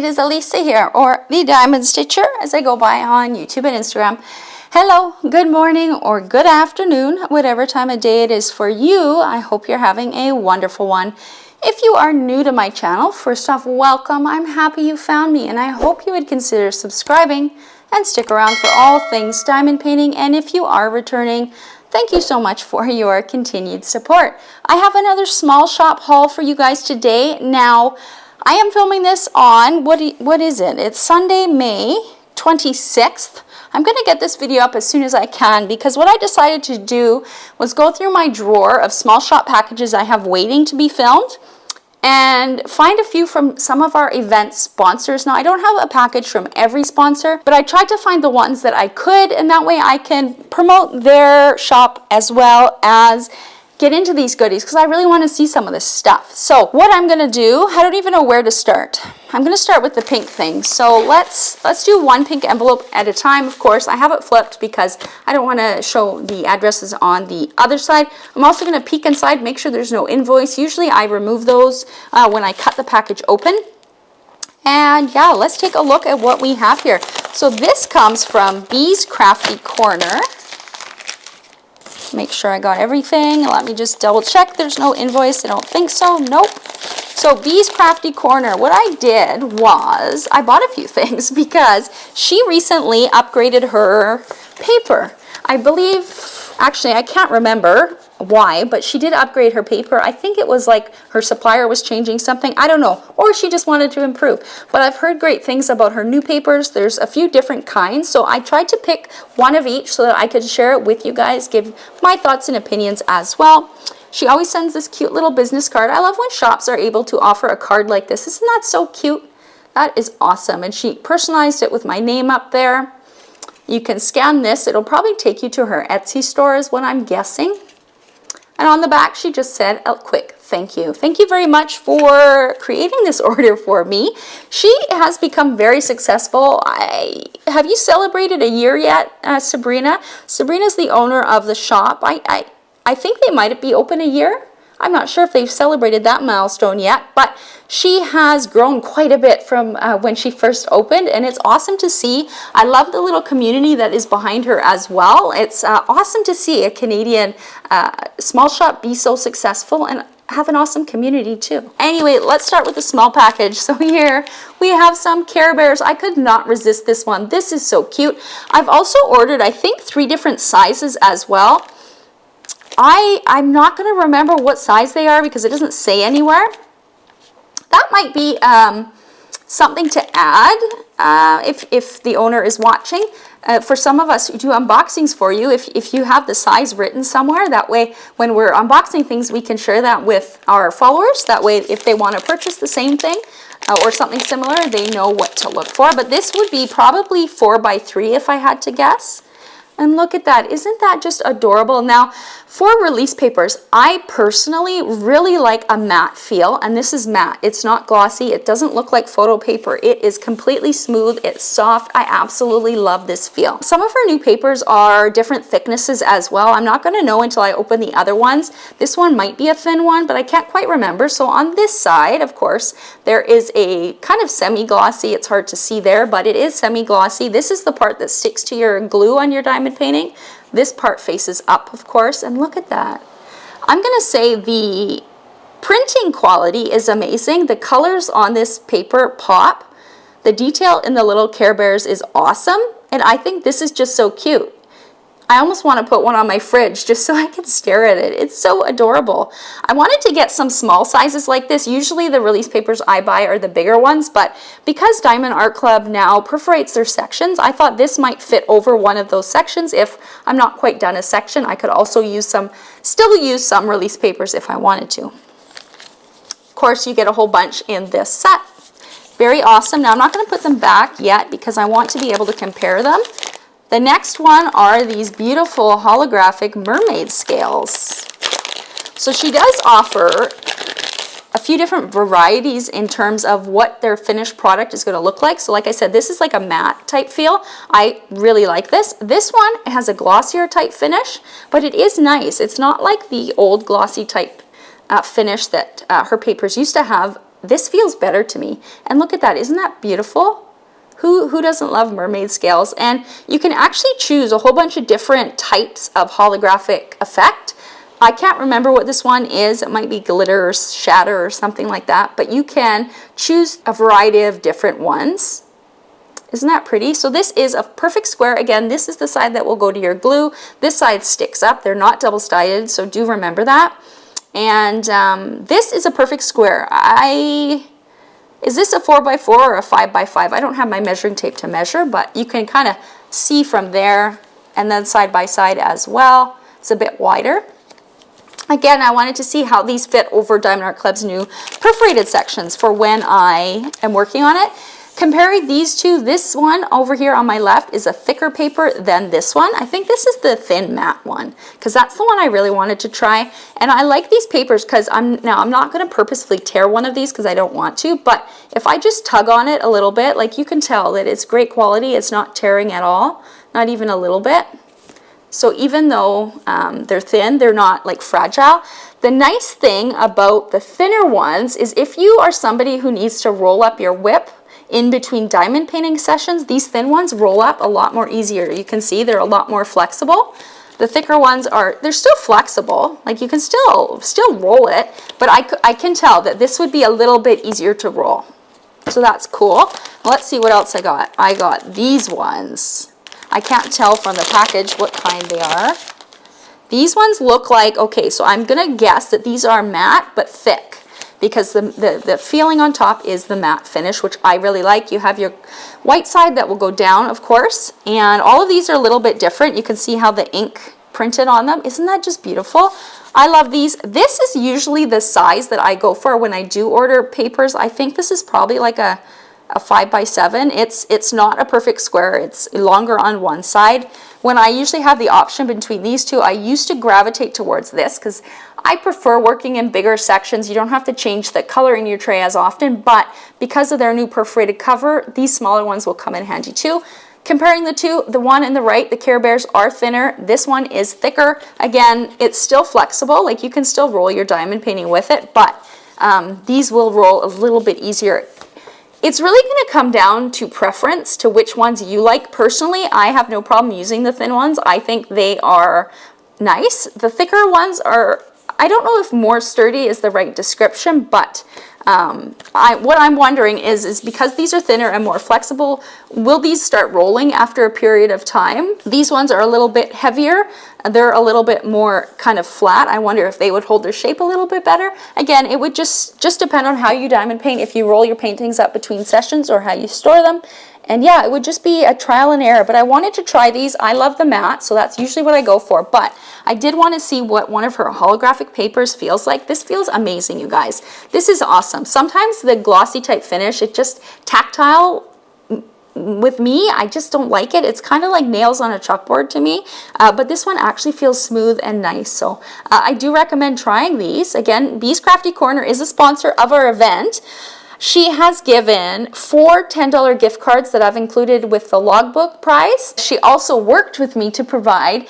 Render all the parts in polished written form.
it is Elisa here, or the Diamond Stitcher as I go by on YouTube and Instagram. Hello, good morning or good afternoon, whatever time of day it is for you. I hope you're having a wonderful one. If you are new to my channel, first off, welcome. I'm happy you found me, and I hope you would consider subscribing and stick around for all things diamond painting. And if you are returning, thank you so much for your continued support. I have another small shop haul for you guys today. Now, I am filming this on, what is it? It's Sunday, May 26th. I'm going to get this video up as soon as I can because what I decided to do was go through my drawer of small shop packages I have waiting to be filmed and find a few from some of our event sponsors. Now, I don't have a package from every sponsor, but I tried to find the ones that I could, and that way I can promote their shop as well as get into these goodies because I really want to see some of this stuff. So what I'm going to do, I don't even know where to start. I'm going to start with the pink thing. So let's do one pink envelope at a time. Of course, I have it flipped because I don't want to show the addresses on the other side. I'm also going to peek inside, make sure there's no invoice. Usually I remove those when I cut the package open. And yeah, let's take a look at what we have here. So this comes from Bois Crafty Corner. Make sure I got everything. Let me just double check. There's no invoice. I don't think so. Nope. So Bois Crafty Corner, what I did was I bought a few things because she recently upgraded her paper. I believe, actually I can't remember why, but she did upgrade her paper. I think it was like her supplier was changing something. I don't know. Or she just wanted to improve. But I've heard great things about her new papers. There's a few different kinds. So I tried to pick one of each so that I could share it with you guys, give my thoughts and opinions as well. She always sends this cute little business card. I love when shops are able to offer a card like this. Isn't that so cute? That is awesome. And she personalized it with my name up there. You can scan this. It'll probably take you to her Etsy store is what I'm guessing. And on the back, she just said, "A quick thank you. Thank you very much for creating this order for me." She has become very successful. Have you celebrated a year yet, Sabrina? Sabrina's the owner of the shop. I think they might be open a year. I'm not sure if they've celebrated that milestone yet, but she has grown quite a bit from when she first opened, and it's awesome to see. I love the little community that is behind her as well. It's awesome to see a Canadian small shop be so successful and have an awesome community too. Anyway, let's start with the small package. So here we have some Care Bears. I could not resist this one. This is so cute. I've also ordered, I think, 3 different sizes as well. I'm not going to remember what size they are because it doesn't say anywhere. That might be something to add if the owner is watching. For some of us who do unboxings for you, if you have the size written somewhere, that way when we're unboxing things, we can share that with our followers. That way if they want to purchase the same thing or something similar, they know what to look for. But this would be probably 4x3 if I had to guess. And look at that. Isn't that just adorable? Now, for release papers, I personally really like a matte feel, and this is matte. It's not glossy. It doesn't look like photo paper. It is completely smooth. It's soft. I absolutely love this feel. Some of her new papers are different thicknesses as well. I'm not going to know until I open the other ones. This one might be a thin one, but I can't quite remember. So on this side, of course, there is a kind of semi-glossy. It's hard to see there, but it is semi-glossy. This is the part that sticks to your glue on your diamond painting. This part faces up, of course, and look at that. I'm going to say the printing quality is amazing. The colors on this paper pop. The detail in the little Care Bears is awesome, and I think this is just so cute. I almost want to put one on my fridge just so I can stare at it. It's so adorable. I wanted to get some small sizes like this. Usually the release papers I buy are the bigger ones, but because Diamond Art Club now perforates their sections, I thought this might fit over one of those sections. If I'm not quite done a section, I could also still use some release papers if I wanted to. Of course, you get a whole bunch in this set. Very awesome. Now, I'm not going to put them back yet because I want to be able to compare them. The next one are these beautiful holographic mermaid scales. So she does offer a few different varieties in terms of what their finished product is going to look like. So like I said, this is like a matte type feel. I really like this. This one has a glossier type finish, but it is nice. It's not like the old glossy type finish that her papers used to have. this feels better to me. And look at that, isn't that beautiful? Who doesn't love mermaid scales? And you can actually choose a whole bunch of different types of holographic effect. I can't remember what this one is. It might be glitter or shatter or something like that, but you can choose a variety of different ones. Isn't that pretty? So this is a perfect square. Again, this is the side that will go to your glue. This side sticks up. They're not double-sided, so do remember that. And this is a perfect square. Is this a 4x4 or a 5x5? I don't have my measuring tape to measure, but you can kind of see from there, and then side by side as well. It's a bit wider. Again, I wanted to see how these fit over Diamond Art Club's new perforated sections for when I am working on it. Comparing these two, this one over here on my left is a thicker paper than this one. I think this is the thin matte one because that's the one I really wanted to try. And I like these papers because I'm not going to purposefully tear one of these because I don't want to, but if I just tug on it a little bit, like you can tell that it's great quality. It's not tearing at all, not even a little bit. So even though they're thin, they're not like fragile. The nice thing about the thinner ones is if you are somebody who needs to roll up your whip in between diamond painting sessions, these thin ones roll up a lot more easier. You can see they're a lot more flexible. The thicker ones they're still flexible. Like you can still roll it, but I can tell that this would be a little bit easier to roll. So that's cool. Let's see what else I got. I got these ones. I can't tell from the package what kind they are. These ones look like, okay, so I'm gonna guess that these are matte but thick, because the feeling on top is the matte finish, which I really like. You have your white side that will go down, of course, and all of these are a little bit different. You can see how the ink printed on them. Isn't that just beautiful? I love these. This is usually the size that I go for when I do order papers. I think this is probably like a 5x7. It's not a perfect square. It's longer on one side. When I usually have the option between these two, I used to gravitate towards this because I prefer working in bigger sections. You don't have to change the color in your tray as often, but because of their new perforated cover, these smaller ones will come in handy too. Comparing the two, the one in the right, the Care Bears, are thinner. This one is thicker. Again, it's still flexible. Like you can still roll your diamond painting with it, but these will roll a little bit easier. It's really going to come down to preference, to which ones you like. Personally, I have no problem using the thin ones. I think they are nice. The thicker ones are, I don't know if more sturdy is the right description, but what I'm wondering is because these are thinner and more flexible, will these start rolling after a period of time? These ones are a little bit heavier. They're a little bit more kind of flat. I wonder if they would hold their shape a little bit better. Again, it would just depend on how you diamond paint, if you roll your paintings up between sessions or how you store them. And yeah, it would just be a trial and error, but I wanted to try these. I love the matte, so that's usually what I go for, but I did want to see what one of her holographic papers feels like. This feels amazing, you guys. This is awesome. Sometimes the glossy type finish, it just tactile, with me, I just don't like it. It's kind of like nails on a chalkboard to me, but this one actually feels smooth and nice. So I do recommend trying these. Again, Bee's Crafty Corner is a sponsor of our event. She has given 4 $10 gift cards that I've included with the logbook prize. She also worked with me to provide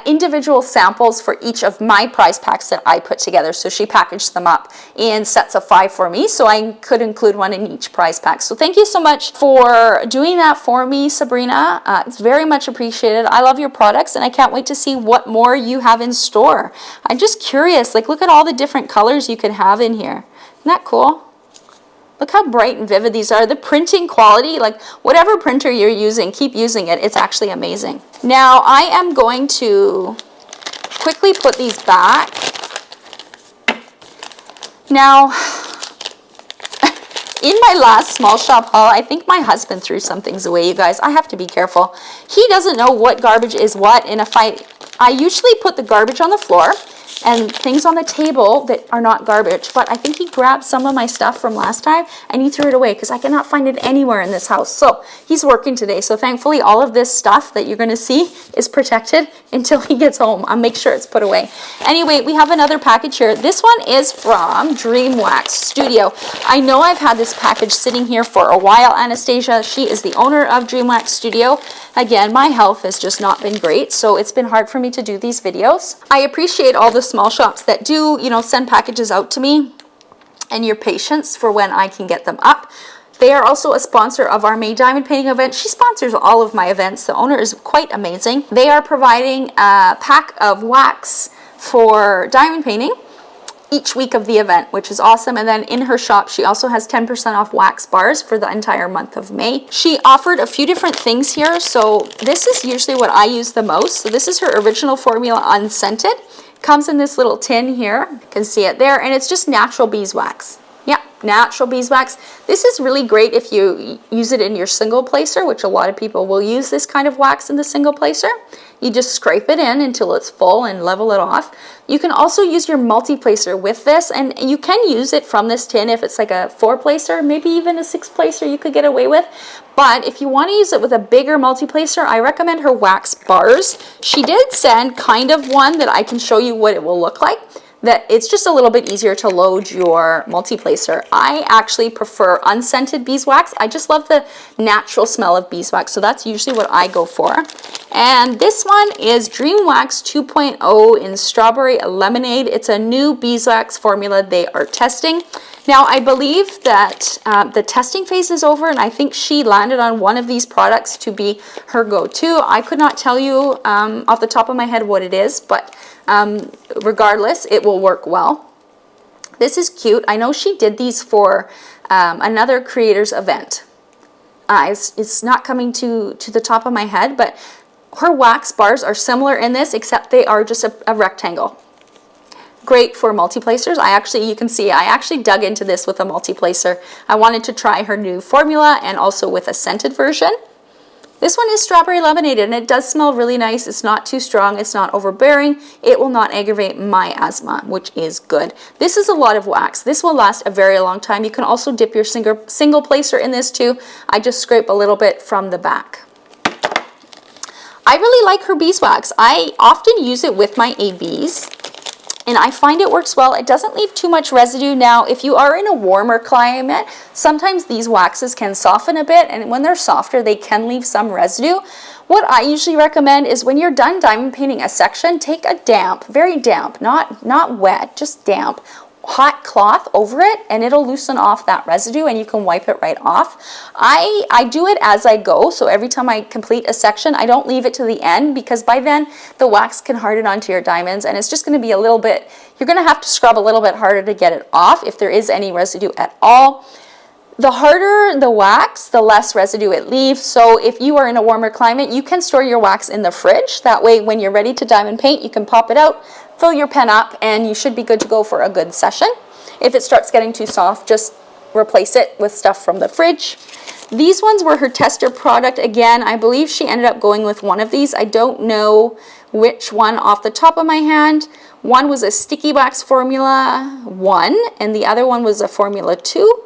individual samples for each of my prize packs that I put together. So she packaged them up in sets of 5 for me, so I could include one in each prize pack. So thank you so much for doing that for me, Sabrina. It's very much appreciated. I love your products, and I can't wait to see what more you have in store. I'm just curious, like look at all the different colors you can have in here. Isn't that cool? Look how bright and vivid these are. The printing quality, like whatever printer you're using, keep using it. It's actually amazing. Now I am going to quickly put these back. Now, in my last small shop haul, I think my husband threw some things away, you guys. I have to be careful. He doesn't know what garbage is what, and if I usually put the garbage on the floor and things on the table that are not garbage, but I think he grabbed some of my stuff from last time and he threw it away because I cannot find it anywhere in this house. So he's working today, so thankfully all of this stuff that you're going to see is protected until he gets home. I'll make sure it's put away. Anyway, we have another package here. This one is from Dream Wax Studio. I know I've had this package sitting here for a while. Anastasia, she is the owner of Dream Wax Studio. Again, my health has just not been great, so it's been hard for me to do these videos. I appreciate all the small shops that do, you know, send packages out to me. and your patience for when I can get them up. They are also a sponsor of our May Diamond Painting event. She sponsors all of my events. The owner is quite amazing. They are providing a pack of wax for diamond painting each week of the event, which is awesome. And then in her shop, she also has 10% off wax bars for the entire month of May. She offered a few different things here. So this is usually what I use the most. So this is her original formula unscented. Comes in this little tin here. You can see it there. And it's just natural beeswax. Yeah, natural beeswax. This is really great if you use it in your single placer, which a lot of people will use this kind of wax in the single placer. You just scrape it in until it's full and level it off. You can also use your multi-placer with this, and you can use it from this tin if it's like a 4-placer, maybe even a 6-placer you could get away with. But if you want to use it with a bigger multi-placer, I recommend her wax bars. She did send kind of one that I can show you what it will look like. That it's just a little bit easier to load your multi-placer. I actually prefer unscented beeswax. I just love the natural smell of beeswax, so that's usually what I go for. And this one is Dream Wax 2.0 in Strawberry Lemonade. It's a new beeswax formula they are testing. Now, I believe that the testing phase is over, and I think she landed on one of these products to be her go-to. I could not tell you off the top of my head what it is, but regardless, it will work well. This is cute. I know she did these for another creator's event. It's not coming to the top of my head, but her wax bars are similar in this, except they are just a rectangle. Great for multi-placers. You can see I actually dug into this with a multi-placer. I wanted to try her new formula and also with a scented version. This one is Strawberry Lemonade, and it does smell really nice. It's not too strong. It's not overbearing. It will not aggravate my asthma, which is good. This is a lot of wax. This will last a very long time. You can also dip your single placer in this too. I just scrape a little bit from the back. I really like her beeswax. I often use it with my ABs, and I find it works well. It doesn't leave too much residue. Now, if you are in a warmer climate, sometimes these waxes can soften a bit, and when they're softer, they can leave some residue. What I usually recommend is when you're done diamond painting a section, take a damp, very damp, not wet, just damp, hot cloth over it, and it'll loosen off that residue, and you can wipe it right off. I do it as I go, so every time I complete a section, I don't leave it to the end, because by then the wax can harden onto your diamonds, and it's just going to be a little bit, you're going to have to scrub a little bit harder to get it off if there is any residue at all. The harder the wax, the less residue it leaves. So if you are in a warmer climate, you can store your wax in the fridge. That way, when you're ready to diamond paint, you can pop it out, fill your pen up, and you should be good to go for a good session. If it starts getting too soft, just replace it with stuff from the fridge. These ones were her tester product. Again, I believe she ended up going with one of these. I don't know which one off the top of my hand. One was a sticky wax formula 1, and the other one was a formula 2.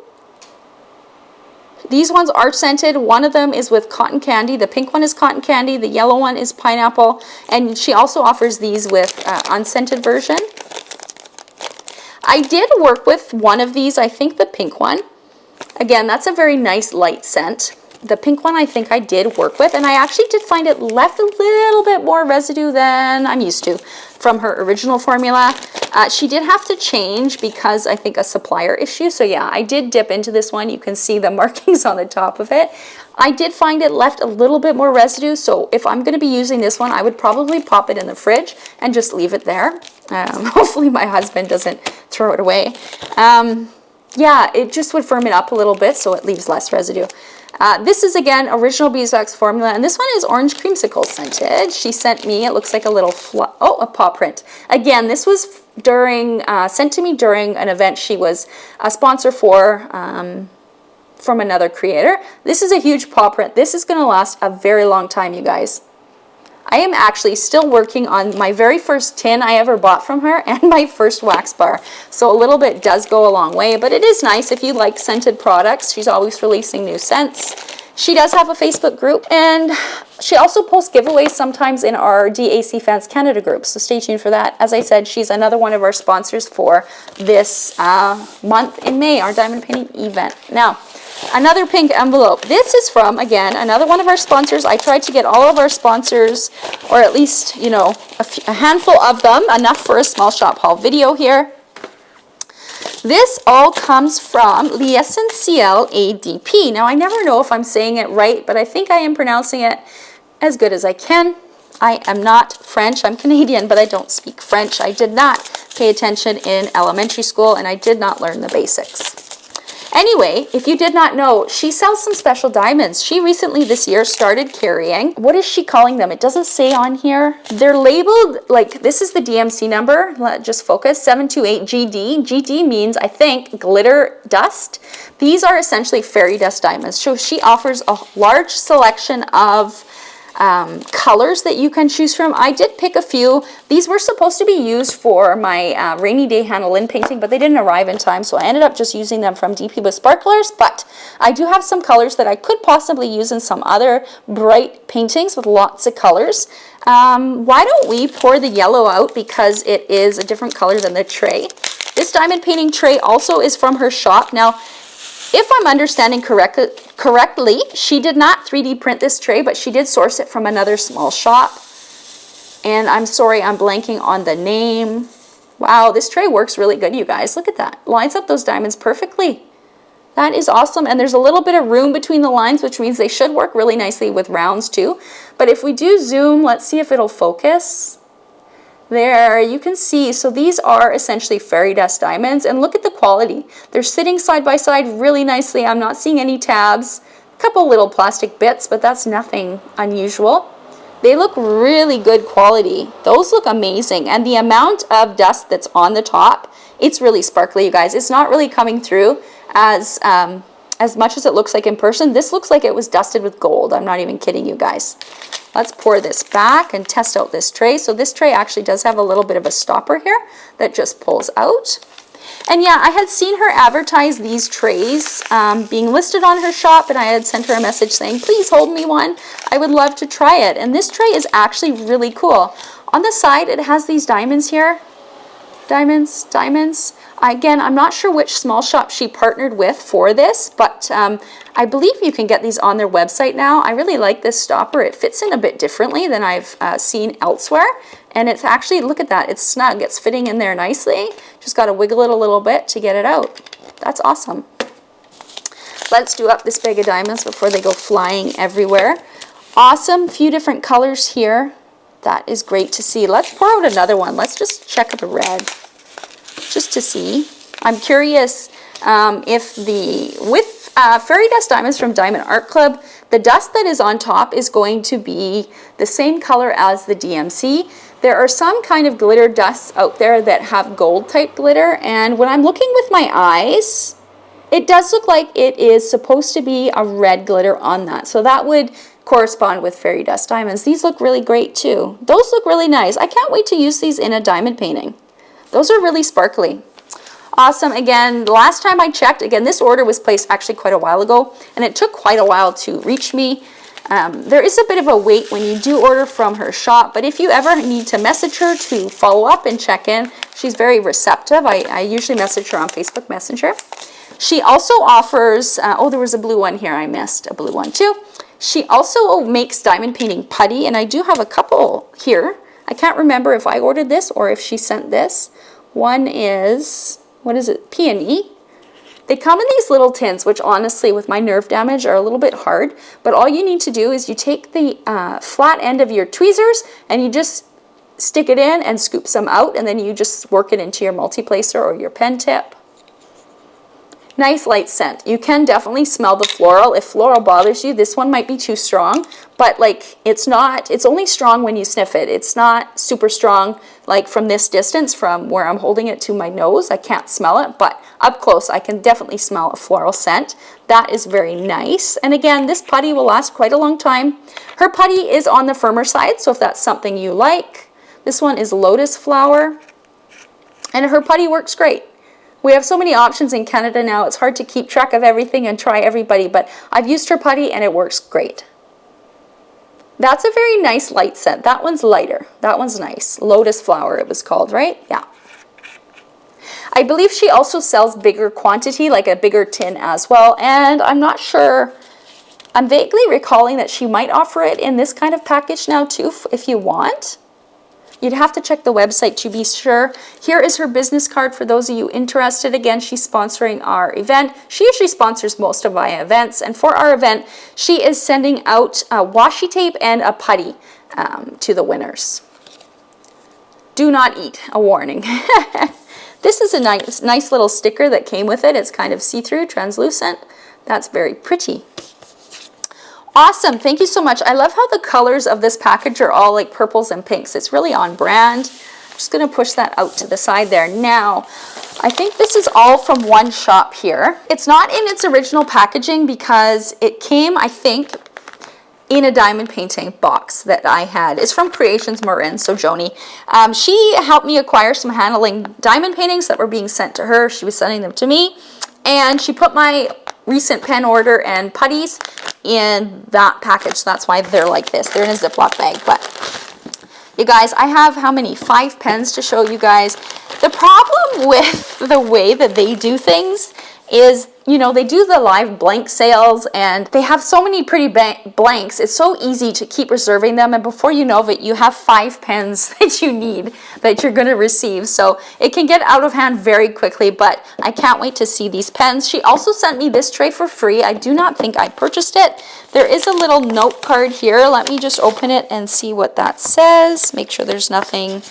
These ones are scented. One of them is with cotton candy. The pink one is cotton candy. The yellow one is pineapple. And she also offers these with unscented version. I did work with one of these, I think the pink one. Again, that's a very nice light scent. The pink one I think I did work with, and I actually did find it left a little bit more residue than I'm used to from her original formula. She did have to change because I think a supplier issue. So yeah, I did dip into this one. You can see the markings on the top of it. I did find it left a little bit more residue. So if I'm going to be using this one, I would probably pop it in the fridge and just leave it there. Hopefully my husband doesn't throw it away. Yeah, it just would firm it up a little bit so it leaves less residue. This is, again, original beeswax formula, and this one is orange creamsicle scented. She sent me, it looks like a little, a paw print. Again, this was sent to me during an event she was a sponsor for from another creator. This is a huge paw print. This is going to last a very long time, you guys. I am actually still working on my very first tin I ever bought from her and my first wax bar. So a little bit does go a long way, but it is nice if you like scented products. She's always releasing new scents. She does have a Facebook group, and she also posts giveaways sometimes in our DAC Fans Canada group, so stay tuned for that. As I said, she's another one of our sponsors for this month in May, our diamond painting event. Now, another pink envelope. This is from, again, another one of our sponsors. I tried to get all of our sponsors, or at least, you know, a handful of them, enough for a small shop haul video here. This all comes from Lessen Ciel ADP. Now, I never know if I'm saying it right, but I think I am pronouncing it as good as I can. I am not French. I'm Canadian, but I don't speak French. I did not pay attention in elementary school, and I did not learn the basics. Anyway, if you did not know, she sells some special diamonds. She recently this year started carrying, what is she calling them? It doesn't say on here. They're labeled, like, this is the DMC number. Just focus, 728GD. GD means, I think, glitter dust. These are essentially fairy dust diamonds. So she offers a large selection of colors that you can choose from. I did pick a few. These were supposed to be used for my rainy day Hannah Lynn painting, but they didn't arrive in time, so I ended up just using them from DP with Sparklers. But I do have some colors that I could possibly use in some other bright paintings with lots of colors. Why don't we pour the yellow out, because it is a different color than the tray. This diamond painting tray also is from her shop. Now, if I'm understanding correctly, she did not 3D print this tray, but she did source it from another small shop. And I'm sorry, I'm blanking on the name. Wow, this tray works really good, you guys. Look at that. Lines up those diamonds perfectly. That is awesome. And there's a little bit of room between the lines, which means they should work really nicely with rounds too. But if we do zoom, let's see if it'll focus. There, you can see, so these are essentially fairy dust diamonds, and look at the quality. They're sitting side by side really nicely. I'm not seeing any tabs, a couple little plastic bits, but that's nothing unusual. They look really good quality. Those look amazing, and the amount of dust that's on the top, it's really sparkly, you guys. It's not really coming through as much as it looks like in person. This looks like it was dusted with gold. I'm not even kidding you guys. Let's pour this back and test out this tray. So this tray actually does have a little bit of a stopper here that just pulls out. And yeah, I had seen her advertise these trays being listed on her shop, and I had sent her a message saying, please hold me one. I would love to try it. And this tray is actually really cool. On the side, it has these diamonds here. Diamonds, diamonds. Again, I'm not sure which small shop she partnered with for this, but I believe you can get these on their website now. I really like this stopper. It fits in a bit differently than I've seen elsewhere. And it's actually, look at that, it's snug. It's fitting in there nicely. Just got to wiggle it a little bit to get it out. That's awesome. Let's do up this bag of diamonds before they go flying everywhere. Awesome, few different colors here. That is great to see. Let's pour out another one. Let's just check the red, just to see. I'm curious if with fairy dust diamonds from Diamond Art Club, the dust that is on top is going to be the same color as the DMC. There are some kind of glitter dusts out there that have gold type glitter, and when I'm looking with my eyes, it does look like it is supposed to be a red glitter on that. So that would correspond with fairy dust diamonds. These look really great too. Those look really nice. I can't wait to use these in a diamond painting. Those are really sparkly. Awesome. Again, the last time I checked, again, this order was placed actually quite a while ago, and it took quite a while to reach me. There is a bit of a wait when you do order from her shop, but if you ever need to message her to follow up and check in, she's very receptive. I usually message her on Facebook Messenger. She also offers, oh, there was a blue one here. I missed a blue one too. She also makes diamond painting putty, and I do have a couple here. I can't remember if I ordered this or if she sent this. One is, what is it, Peony. They come in these little tins, which honestly with my nerve damage are a little bit hard, but all you need to do is you take the flat end of your tweezers and you just stick it in and scoop some out, and then you just work it into your multi-placer or your pen tip. Nice light scent. You can definitely smell the floral. If floral bothers you, this one might be too strong, but like it's only strong when you sniff it. It's not super strong like from this distance, from where I'm holding it to my nose. I can't smell it, but up close I can definitely smell a floral scent. That is very nice. And again, this putty will last quite a long time. Her putty is on the firmer side, so if that's something you like. This one is lotus flower, and her putty works great. We have so many options in Canada now, it's hard to keep track of everything and try everybody, but I've used her putty and it works great. That's a very nice light scent. That one's lighter. That one's nice. Lotus flower it was called, right? Yeah. I believe she also sells bigger quantity, like a bigger tin as well, and I'm not sure. I'm vaguely recalling that she might offer it in this kind of package now too, if you want. you'd have to check the website to be sure. Here is her business card for those of you interested. Again, she's sponsoring our event. She usually sponsors most of my events, and for our event, she is sending out a washi tape and a putty to the winners. Do not eat, a warning. This is a nice little sticker that came with it. It's kind of see-through, translucent. That's very pretty. Awesome, thank you so much. I love how the colors of this package are all like purples and pinks. It's really on brand. I'm just gonna push that out to the side there. Now, I think this is all from one shop here. It's not in its original packaging because it came, I think, in a diamond painting box that I had. It's from Creatoins Morin, so Joni. She helped me acquire some handling diamond paintings that were being sent to her. She was sending them to me, and she put my recent pen order and putties in that package. That's why they're like this. They're in a Ziploc bag. But you guys, I have how many? 5 pens to show you guys. The problem with the way that they do things is, you know, they do the live blank sales and they have so many pretty blanks. It's so easy to keep reserving them, and before you know it, you have 5 pens that you need that you're going to receive. So it can get out of hand very quickly, but I can't wait to see these pens. She also sent me this tray for free. I do not think I purchased it. There is a little note card here. Let me just open it and see what that says. Make sure there's nothing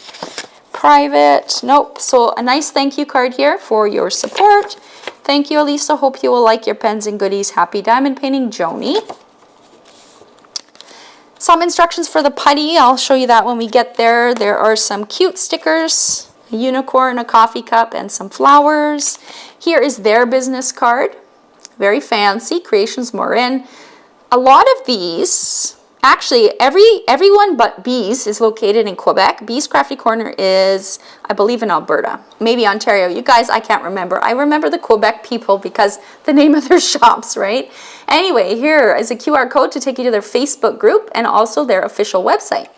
private. Nope. So a nice thank you card here for your support. Thank you, Elisa. Hope you will like your pens and goodies. Happy diamond painting, Joni. Some instructions for the putty. I'll show you that when we get there. There are some cute stickers, a unicorn, a coffee cup, and some flowers. Here is their business card. Very fancy. Creatoins Morin. A lot of these, actually, everyone but Bees is located in Quebec. Bees Crafty Corner is, I believe, in Alberta. Maybe Ontario. You guys, I can't remember. I remember the Quebec people because the name of their shops, right? Anyway, here is a QR code to take you to their Facebook group and also their official website.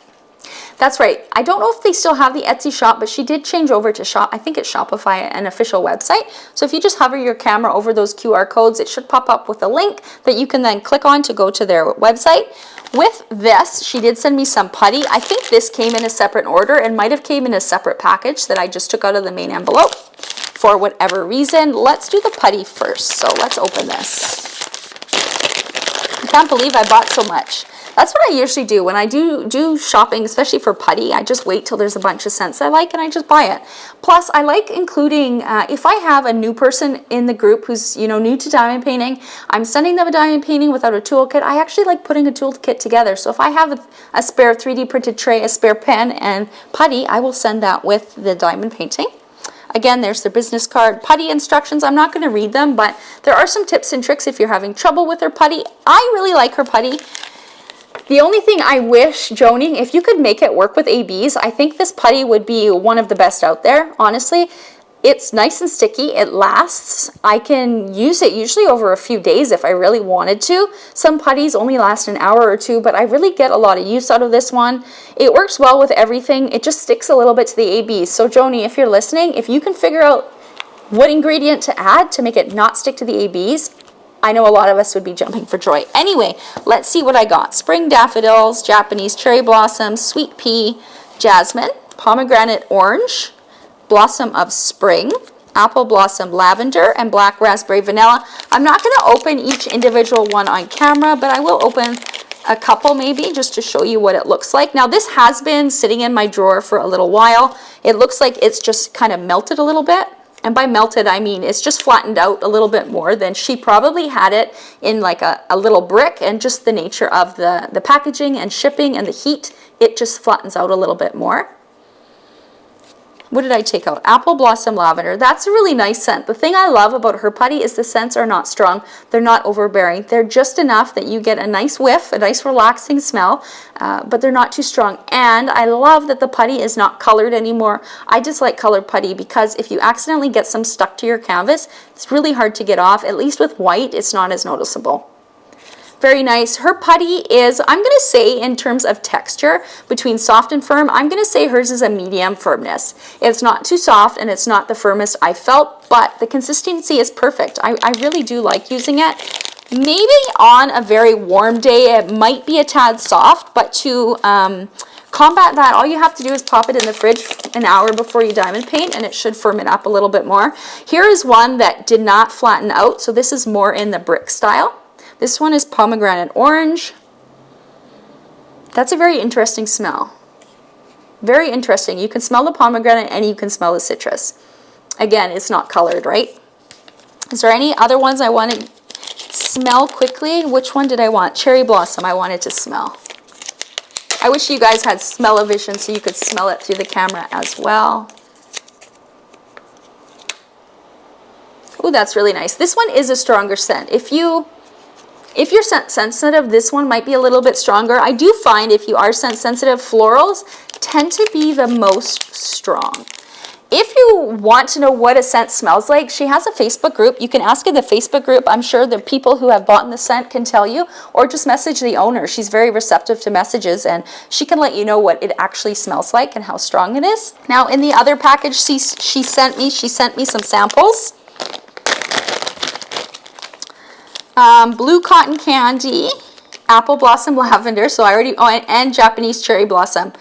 That's right. I don't know if they still have the Etsy shop, but she did change over to shop. I think it's Shopify, an official website. So if you just hover your camera over those QR codes, it should pop up with a link that you can then click on to go to their website. With this, she did send me some putty. I think this came in a separate order and might have came in a separate package that I just took out of the main envelope for whatever reason. Let's do the putty first. So let's open this. I can't believe I bought so much. That's what I usually do when I do shopping, especially for putty. I just wait till there's a bunch of scents I like and I just buy it. Plus, I like including, if I have a new person in the group who's, you know, new to diamond painting, I'm sending them a diamond painting without a toolkit. I actually like putting a toolkit together. So if I have a spare 3D printed tray, a spare pen, and putty, I will send that with the diamond painting. Again, there's their business card, putty instructions. I'm not going to read them, but there are some tips and tricks if you're having trouble with her putty. I really like her putty. The only thing I wish, Joni, if you could make it work with ABs, I think this putty would be one of the best out there, honestly. It's nice and sticky, it lasts. I can use it usually over a few days if I really wanted to. Some putties only last an hour or two, but I really get a lot of use out of this one. It works well with everything. It just sticks a little bit to the ABs. So Joni, if you're listening, if you can figure out what ingredient to add to make it not stick to the ABs, I know a lot of us would be jumping for joy. Anyway, let's see what I got. Spring daffodils, Japanese cherry blossoms, sweet pea, jasmine, pomegranate orange, blossom of spring, apple blossom lavender, and black raspberry vanilla. I'm not going to open each individual one on camera, but I will open a couple maybe just to show you what it looks like. Now this has been sitting in my drawer for a little while. It looks like it's just kind of melted a little bit. And by melted, I mean it's just flattened out a little bit more than she probably had it in like a little brick, and just the nature of the packaging and shipping and the heat, it just flattens out a little bit more. What did I take out? Apple Blossom Lavender. That's a really nice scent. The thing I love about her putty is the scents are not strong. They're not overbearing. They're just enough that you get a nice whiff, a nice relaxing smell, but they're not too strong. And I love that the putty is not colored anymore. I just like colored putty because if you accidentally get some stuck to your canvas, it's really hard to get off. At least with white, it's not as noticeable. Very nice. Her putty is, I'm going to say in terms of texture, between soft and firm, I'm going to say hers is a medium firmness. It's not too soft and it's not the firmest I felt, but the consistency is perfect. I really do like using it. Maybe on a very warm day, it might be a tad soft, but to combat that, all you have to do is pop it in the fridge an hour before you diamond paint and it should firm it up a little bit more. Here is one that did not flatten out, so this is more in the brick style. This one is pomegranate orange. That's a very interesting smell. Very interesting. You can smell the pomegranate and you can smell the citrus. Again, it's not colored, right? Is there any other ones I want to smell quickly? Which one did I want? Cherry blossom I wanted to smell. I wish you guys had smell-o-vision so you could smell it through the camera as well. Oh, that's really nice. This one is a stronger scent. If you're scent sensitive, this one might be a little bit stronger. I do find if you are scent sensitive, florals tend to be the most strong. If you want to know what a scent smells like, she has a Facebook group. You can ask in the Facebook group. I'm sure the people who have bought the scent can tell you, or just message the owner. She's very receptive to messages and she can let you know what it actually smells like and how strong it is. Now in the other package she sent me some samples. Blue cotton candy, apple blossom lavender, so I already, and Japanese cherry blossom.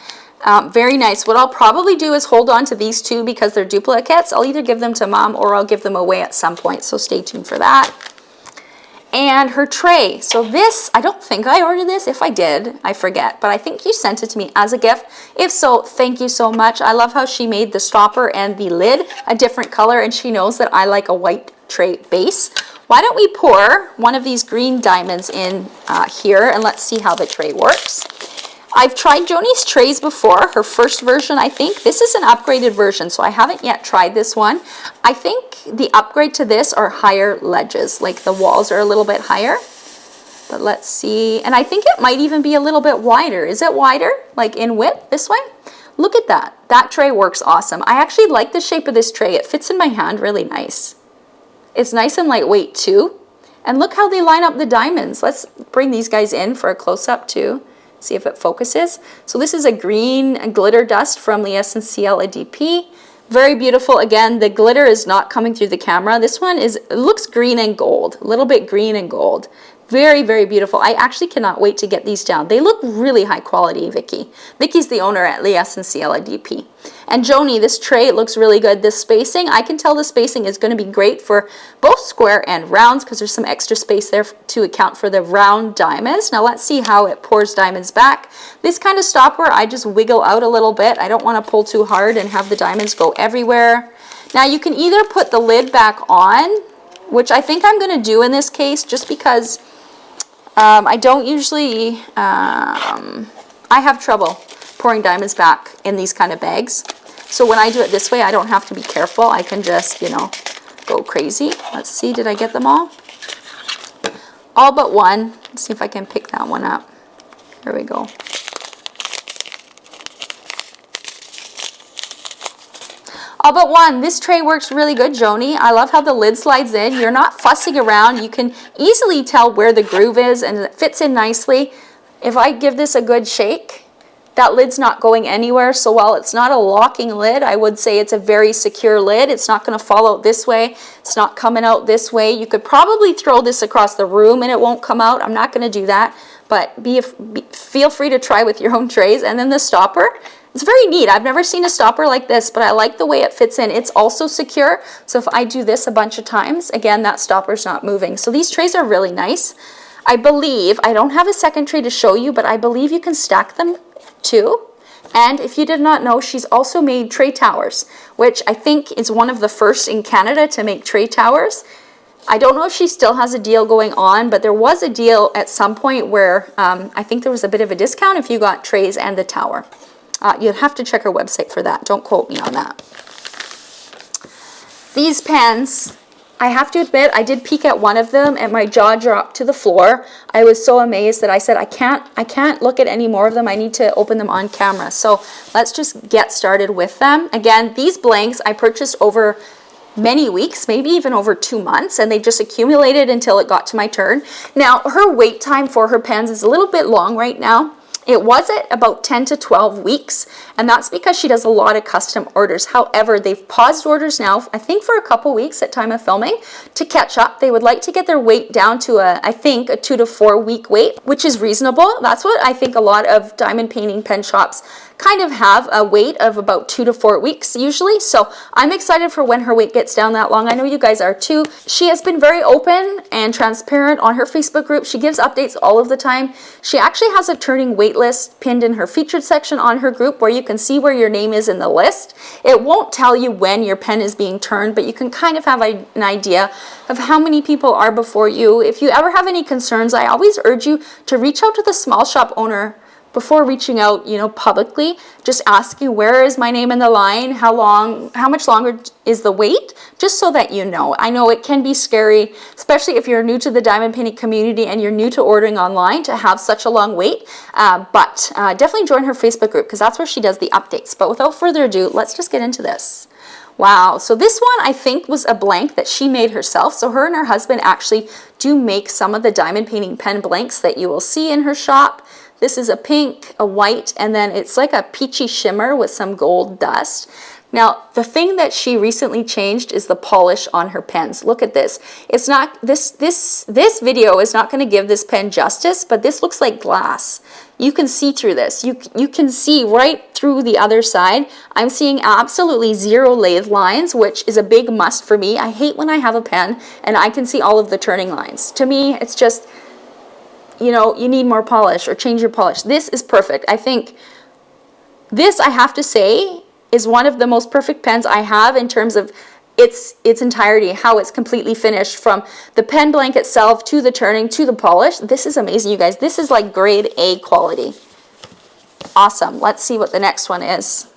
Very nice. What I'll probably do is hold on to these two because they're duplicates. I'll either give them to mom or I'll give them away at some point, so stay tuned for that. And her tray. So this, I don't think I ordered this. If I did, I forget, but I think you sent it to me as a gift. If so, thank you so much. I love how she made the stopper and the lid a different color, and she knows that I like a white tray base. Why don't we pour one of these green diamonds in here and let's see how the tray works. I've tried Joni's trays before, her first version I think. This is an upgraded version, so I haven't yet tried this one. I think the upgrade to this are higher ledges, like the walls are a little bit higher. But let's see, and I think it might even be a little bit wider. Is it wider, like in width this way? Look at that. That tray works awesome. I actually like the shape of this tray. It fits in my hand really nice. It's nice and lightweight too. And look how they line up the diamonds. Let's bring these guys in for a close-up too. See if it focuses. So this is a green glitter dust from Lessen Ciel DP. Very beautiful. Again, the glitter is not coming through the camera. This one it looks green and gold, a little bit green and gold. Very, very beautiful. I actually cannot wait to get these down. They look really high quality, Vicky. Vicky's the owner at Lessen Ciel DP. And Joni, this tray looks really good. This spacing, I can tell the spacing is going to be great for both square and rounds because there's some extra space there to account for the round diamonds. Now let's see how it pours diamonds back. This kind of stopper, I just wiggle out a little bit. I don't want to pull too hard and have the diamonds go everywhere. Now you can either put the lid back on, which I think I'm going to do in this case just because I don't usually, I have trouble pouring diamonds back in these kind of bags. So when I do it this way, I don't have to be careful. I can just, you know, go crazy. Let's see, did I get them all? All but one. Let's see if I can pick that one up. There we go. All but one. This tray works really good, Joni. I love how the lid slides in. You're not fussing around. You can easily tell where the groove is and it fits in nicely. If I give this a good shake, that lid's not going anywhere. So while it's not a locking lid, I would say it's a very secure lid. It's not going to fall out this way. It's not coming out this way. You could probably throw this across the room and it won't come out. I'm not going to do that, but feel free to try with your own trays. And then the stopper. It's very neat. I've never seen a stopper like this, but I like the way it fits in. It's also secure, so if I do this a bunch of times, again, that stopper's not moving. So these trays are really nice. I believe, I don't have a second tray to show you, but I believe you can stack them too. And if you did not know, she's also made tray towers, which I think is one of the first in Canada to make tray towers. I don't know if she still has a deal going on, but there was a deal at some point where I think there was a bit of a discount if you got trays and the tower. You'll have to check her website for that. Don't quote me on that. These pens, I have to admit, I did peek at one of them and my jaw dropped to the floor. I was so amazed that I said, I can't look at any more of them. I need to open them on camera. So let's just get started with them. Again, these blanks I purchased over many weeks, maybe even over 2 months, and they just accumulated until it got to my turn. Now, her wait time for her pens is a little bit long right now. It was at about 10 to 12 weeks, and that's because she does a lot of custom orders. However, they've paused orders now, I think for a couple weeks at time of filming, to catch up. They would like to get their weight down to I think a 2 to 4 week weight, which is reasonable. That's what I think a lot of diamond painting pen shops kind of have, a weight of about 2 to 4 weeks usually. So I'm excited for when her weight gets down that long. I know you guys are too. She has been very open and transparent on her Facebook group. She gives updates all of the time. She actually has a turning weight list pinned in her featured section on her group where you can see where your name is in the list. It won't tell you when your pen is being turned, but you can kind of have an idea of how many people are before you. If you ever have any concerns, I always urge you to reach out to the small shop owner before reaching out, you know, publicly. Just asking, where is my name in the line? How much longer is the wait? Just so that you know. I know it can be scary, especially if you're new to the diamond painting community and you're new to ordering online, to have such a long wait. But definitely join her Facebook group because that's where she does the updates. But without further ado, let's just get into this. Wow, so this one I think was a blank that she made herself. So her and her husband actually do make some of the diamond painting pen blanks that you will see in her shop. This is a pink, a white, and then it's like a peachy shimmer with some gold dust. Now, the thing that she recently changed is the polish on her pens. Look at this. It's not, this video is not going to give this pen justice, but this looks like glass. You can see through this. You can see right through the other side. I'm seeing absolutely zero lathe lines, which is a big must for me. I hate when I have a pen and I can see all of the turning lines. To me, it's just, you know, you need more polish or change your polish. This is perfect. I think this, I have to say, is one of the most perfect pens I have in terms of its entirety, how it's completely finished, from the pen blank itself to the turning to the polish. This is amazing, you guys. This is like grade A quality. Awesome. Let's see what the next one is.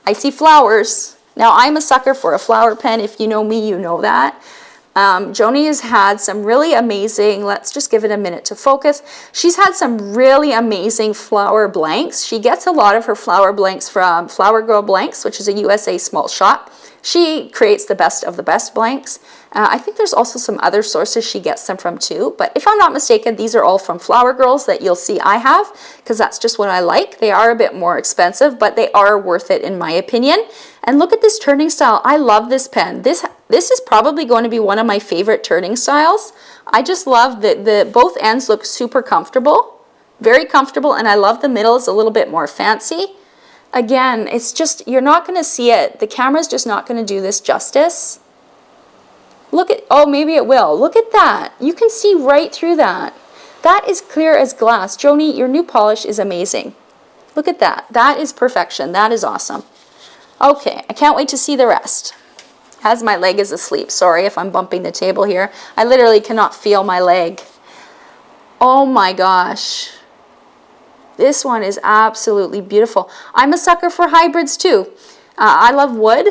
I see flowers. Now, I'm a sucker for a flower pen. If you know me, you know that. Joni has had some really amazing, let's just give it a minute to focus. She's had some really amazing flower blanks. She gets a lot of her flower blanks from Flower Girl Blanks, which is a USA small shop. She creates the best of the best blanks. I think there's also some other sources she gets them from too, but if I'm not mistaken, these are all from Flower Girls that you'll see I have, because that's just what I like. They are a bit more expensive, but they are worth it in my opinion. And look at this turning style. I love this pen. This is probably going to be one of my favorite turning styles. I just love that both ends look super comfortable, very comfortable, and I love the middle. It's a little bit more fancy. Again, it's just, you're not going to see it. The camera's just not going to do this justice. Look at, oh, maybe it will. Look at that. You can see right through that. That is clear as glass. Joni, your new polish is amazing. Look at that. That is perfection. That is awesome. Okay, I can't wait to see the rest. As my leg is asleep. Sorry if I'm bumping the table here. I literally cannot feel my leg. Oh my gosh. This one is absolutely beautiful. I'm a sucker for hybrids too. I love wood.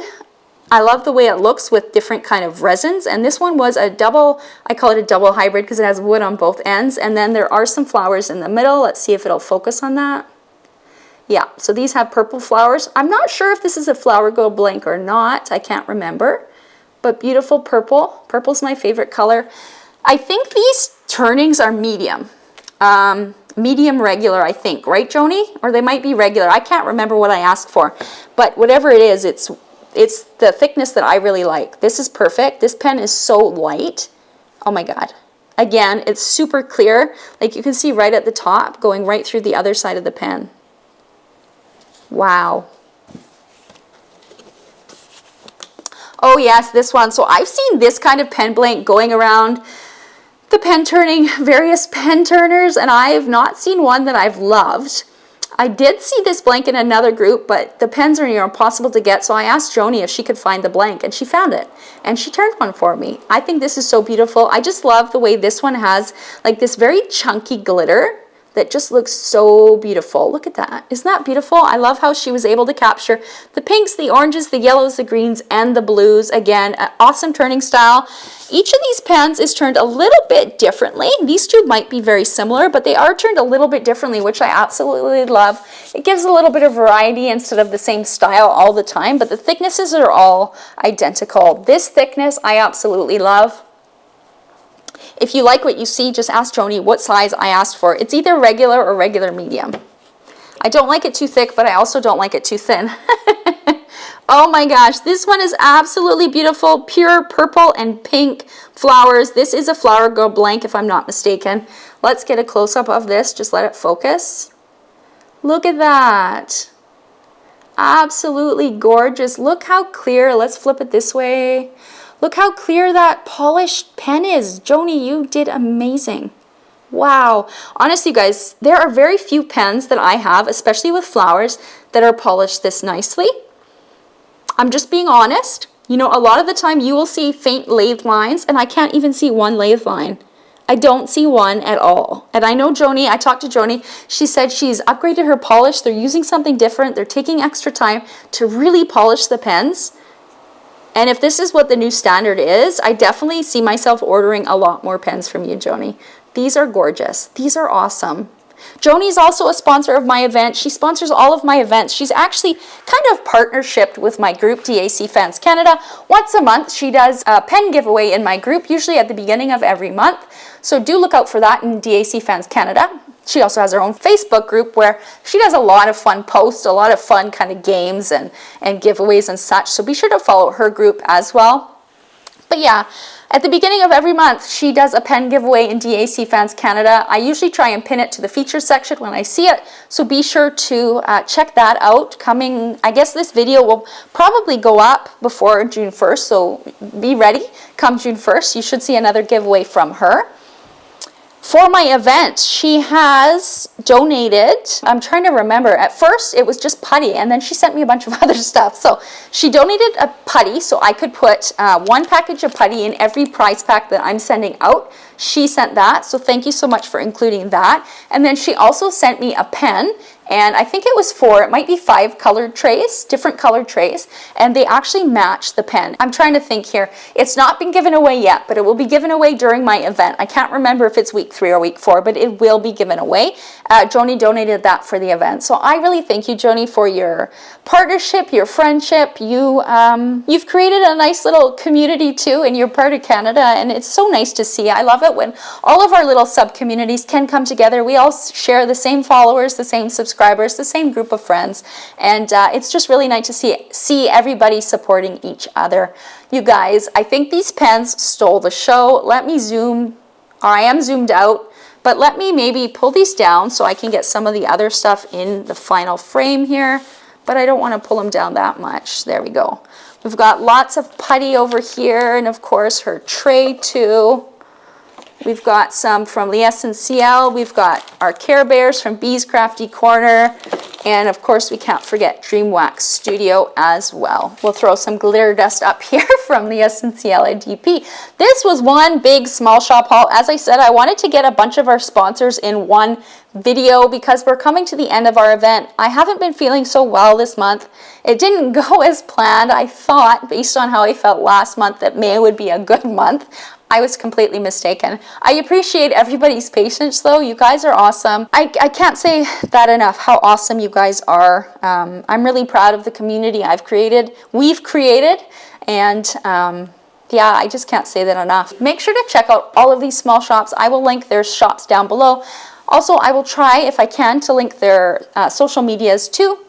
I love the way it looks with different kind of resins, and this one was a double, I call it a double hybrid because it has wood on both ends, and then there are some flowers in the middle. Let's see if it'll focus on that. Yeah, so these have purple flowers. I'm not sure if this is a Flower Girl blank or not. I can't remember, but beautiful purple. Purple's my favorite color. I think these turnings are medium. Medium regular, I think, right, Joni? Or they might be regular. I can't remember what I asked for, but whatever it is, it's the thickness that I really like. This is perfect. This pen is so light. Oh my God. Again, it's super clear. Like you can see right at the top, going right through the other side of the pen. Wow. Oh yes, this one. So I've seen this kind of pen blank going around the pen turning, various pen turners, and I have not seen one that I've loved. I did see this blank in another group, but the pens are impossible to get, so I asked Joni if she could find the blank, and she found it, and she turned one for me. I think this is so beautiful. I just love the way this one has like this very chunky glitter that just looks so beautiful. Look at that. Isn't that beautiful? I love how she was able to capture the pinks, the oranges, the yellows, the greens, and the blues. Again, an awesome turning style. Each of these pens is turned a little bit differently. These two might be very similar, but they are turned a little bit differently, which I absolutely love. It gives a little bit of variety instead of the same style all the time, but the thicknesses are all identical. This thickness I absolutely love. If you like what you see, just ask Joni what size I asked for. It's either regular or regular medium. I don't like it too thick, but I also don't like it too thin. Oh my gosh, this one is absolutely beautiful. Pure purple and pink flowers. This is a Flower Girl blank if I'm not mistaken. Let's get a close-up of this. Just let it focus. Look at that. Absolutely gorgeous. Look how clear. Let's flip it this way. Look how clear that polished pen is. Joni, you did amazing. Wow. Honestly, guys, there are very few pens that I have, especially with flowers, that are polished this nicely. I'm just being honest. You know, a lot of the time you will see faint lathe lines, and I can't even see one lathe line. I don't see one at all. And I know Joni, I talked to Joni, she said she's upgraded her polish. They're using something different. They're taking extra time to really polish the pens. And if this is what the new standard is, I definitely see myself ordering a lot more pens from you, Joni. These are gorgeous. These are awesome. Joni's also a sponsor of my event. She sponsors all of my events. She's actually kind of partnershiped with my group, DAC Fans Canada. Once a month, she does a pen giveaway in my group, usually at the beginning of every month. So do look out for that in DAC Fans Canada. She also has her own Facebook group where she does a lot of fun posts, a lot of fun kind of games and giveaways and such. So be sure to follow her group as well. But yeah, at the beginning of every month, she does a pen giveaway in DAC Fans Canada. I usually try and pin it to the features section when I see it, so be sure to check that out. Coming, I guess this video will probably go up before June 1st, so be ready. Come June 1st, you should see another giveaway from her. For my event, she has donated, I'm trying to remember, at first it was just putty, and then she sent me a bunch of other stuff. So she donated a putty so I could put one package of putty in every prize pack that I'm sending out. She sent that, so thank you so much for including that. And then she also sent me a pen, and I think it was it might be 5 colored trays, different colored trays, and they actually match the pen. I'm trying to think here. It's not been given away yet, but it will be given away during my event. I can't remember if it's week 3 or week 4, but it will be given away. Joni donated that for the event. So I really thank you, Joni, for your partnership, your friendship. You've created a nice little community too, and you're part of Canada, and it's so nice to see. I love it when all of our little sub-communities can come together. We all share the same followers, the same subscribers, the same group of friends, and it's just really nice to see everybody supporting each other. You guys, I think these pens stole the show. Let me zoom, or I am zoomed out, but let me maybe pull these down so I can get some of the other stuff in the final frame here, but I don't want to pull them down that much. There we go. We've got lots of putty over here, and of course her tray too. We've got some from Lessen Ciel. We've got our Care Bears from Bees Crafty Corner. And of course, we can't forget Dream Wax Studio as well. We'll throw some glitter dust up here from Lessen Ciel and DP. This was one big small shop haul. As I said, I wanted to get a bunch of our sponsors in one video because we're coming to the end of our event. I haven't been feeling so well this month. It didn't go as planned. I thought, based on how I felt last month, that May would be a good month. I was completely mistaken. I appreciate everybody's patience though. You guys are awesome. I can't say that enough, how awesome you guys are. I'm really proud of the community we've created, and yeah, I just can't say that enough. Make sure to check out all of these small shops. I will link their shops down below. Also, I will try, if I can, to link their social medias too.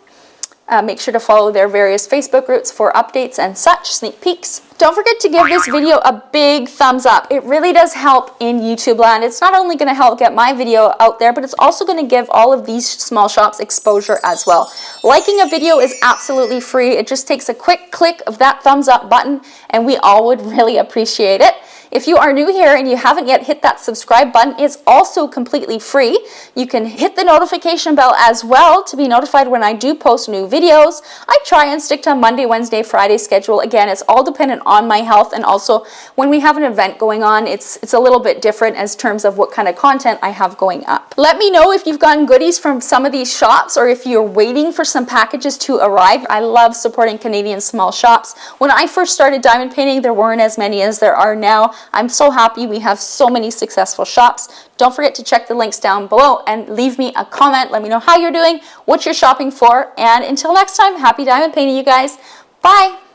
Make sure to follow their various Facebook groups for updates and such, sneak peeks. Don't forget to give this video a big thumbs up. It really does help in YouTube land. It's not only going to help get my video out there, but it's also going to give all of these small shops exposure as well. Liking a video is absolutely free. It just takes a quick click of that thumbs up button, and we all would really appreciate it. If you are new here and you haven't yet hit that subscribe button, it's also completely free. You can hit the notification bell as well to be notified when I do post new videos. I try and stick to a Monday, Wednesday, Friday schedule. Again, it's all dependent on my health, and also when we have an event going on, it's a little bit different as terms of what kind of content I have going up. Let me know if you've gotten goodies from some of these shops, or if you're waiting for some packages to arrive. I love supporting Canadian small shops. When I first started diamond painting, there weren't as many as there are now. I'm so happy we have so many successful shops. Don't forget to check the links down below and leave me a comment. Let me know how you're doing, what you're shopping for, and until next time, happy diamond painting, you guys. Bye!